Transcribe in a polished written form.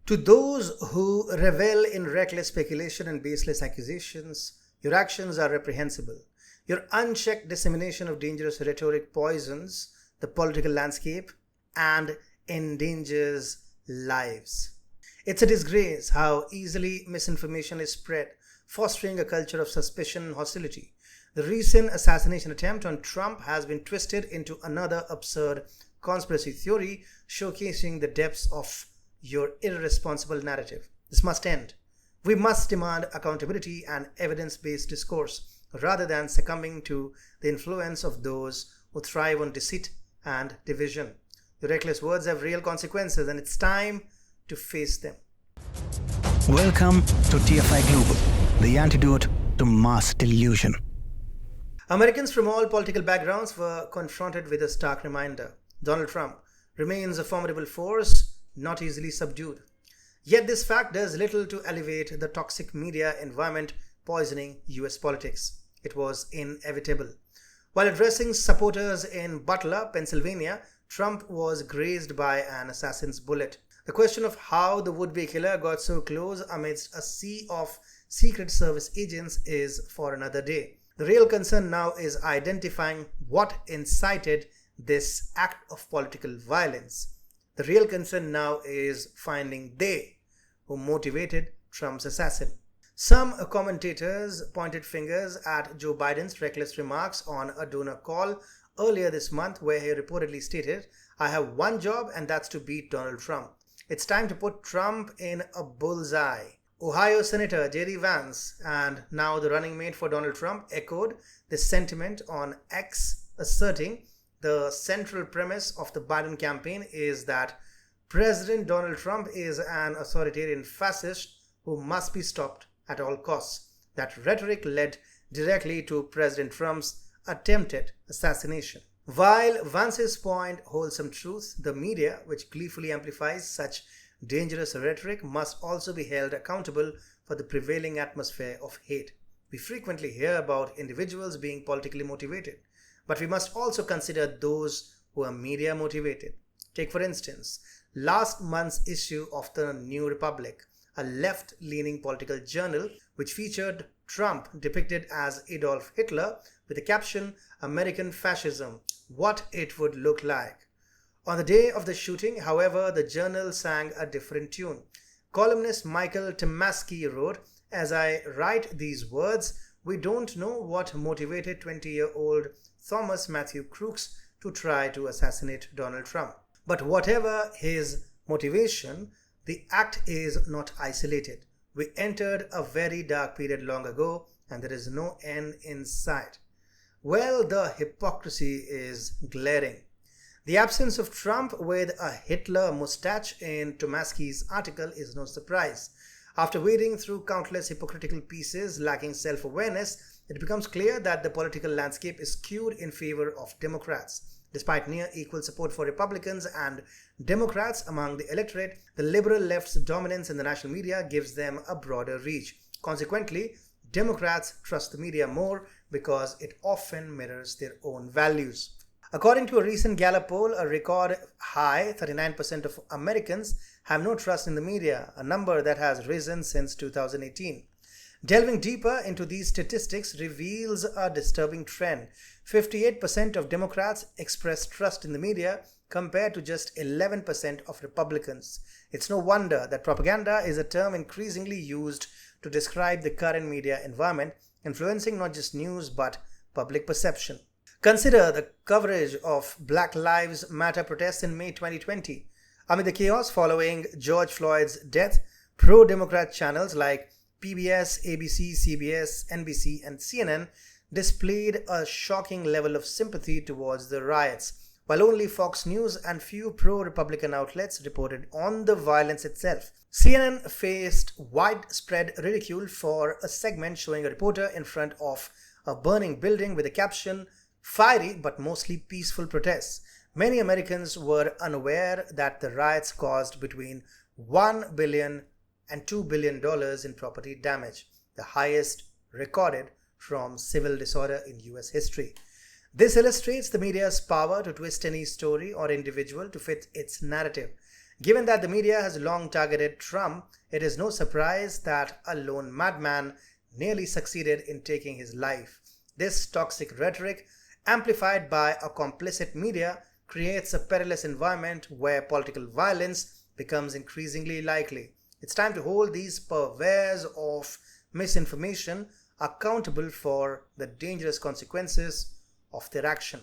To those who revel in reckless speculation and baseless accusations, your actions are reprehensible. Your unchecked dissemination of dangerous rhetoric poisons the political landscape and endangers lives. It's a disgrace how easily misinformation is spread, fostering a culture of suspicion and hostility. The recent assassination attempt on Trump has been twisted into another absurd conspiracy theory, showcasing the depths of your irresponsible narrative. This must end. We must demand accountability and evidence-based discourse rather than succumbing to the influence of those who thrive on deceit and division. Your reckless words have real consequences, and it's time to face them. Welcome to TFI Global, the antidote to mass delusion. Americans from all political backgrounds were confronted with a stark reminder. Donald Trump remains a formidable force, not easily subdued. Yet this fact does little to elevate the toxic media environment poisoning US politics. It was inevitable. While addressing supporters in Butler, Pennsylvania, Trump was grazed by an assassin's bullet. The question of how the would-be killer got so close amidst a sea of Secret Service agents is for another day. The real concern now is identifying what incited this act of political violence. The real concern now is finding they who motivated Trump's assassin. Some commentators pointed fingers at Joe Biden's reckless remarks on a donor call earlier this month, where he reportedly stated, "I have one job and that's to beat Donald Trump. It's time to put Trump in a bullseye." Ohio Senator J.D. Vance, and now the running mate for Donald Trump, echoed this sentiment on X, asserting the central premise of the Biden campaign is that President Donald Trump is an authoritarian fascist who must be stopped at all costs. That rhetoric led directly to President Trump's attempted assassination. While Vance's point holds some truth, the media, which gleefully amplifies such dangerous rhetoric, must also be held accountable for the prevailing atmosphere of hate. We frequently hear about individuals being politically motivated, but we must also consider those who are media motivated. Take, for instance, last month's issue of the New Republic, a left-leaning political journal which featured Trump depicted as Adolf Hitler with the caption, "American Fascism, What It Would Look Like." On the day of the shooting, however, the journal sang a different tune. Columnist Michael Tomasky wrote, "As I write these words, we don't know what motivated 20-year-old Thomas Matthew Crooks to try to assassinate Donald Trump. But whatever his motivation, the act is not isolated. We entered a very dark period long ago, and there is no end in sight." Well, the hypocrisy is glaring. The absence of Trump with a Hitler mustache in Tomasky's article is no surprise. After wading through countless hypocritical pieces lacking self-awareness, it becomes clear that the political landscape is skewed in favor of Democrats. Despite near equal support for Republicans and Democrats among the electorate, the liberal left's dominance in the national media gives them a broader reach. Consequently, Democrats trust the media more because it often mirrors their own values. According to a recent Gallup poll, a record high 39% of Americans have no trust in the media, a number that has risen since 2018. Delving deeper into these statistics reveals a disturbing trend. 58% of Democrats express trust in the media compared to just 11% of Republicans. It's no wonder that propaganda is a term increasingly used to describe the current media environment, influencing not just news but public perception. Consider the coverage of Black Lives Matter protests in May 2020. Amid the chaos following George Floyd's death, pro-Democrat channels like PBS, ABC, CBS, NBC, and CNN displayed a shocking level of sympathy towards the riots, while only Fox News and few pro-Republican outlets reported on the violence itself. CNN faced widespread ridicule for a segment showing a reporter in front of a burning building with the caption, "Fiery but mostly peaceful protests." Many Americans were unaware that the riots caused between $1 billion and $2 billion in property damage, the highest recorded from civil disorder in US history. This illustrates the media's power to twist any story or individual to fit its narrative. Given that the media has long targeted Trump, it is no surprise that a lone madman nearly succeeded in taking his life. This toxic rhetoric, amplified by a complicit media, creates a perilous environment where political violence becomes increasingly likely. It's time to hold these purveyors of misinformation accountable for the dangerous consequences of their action.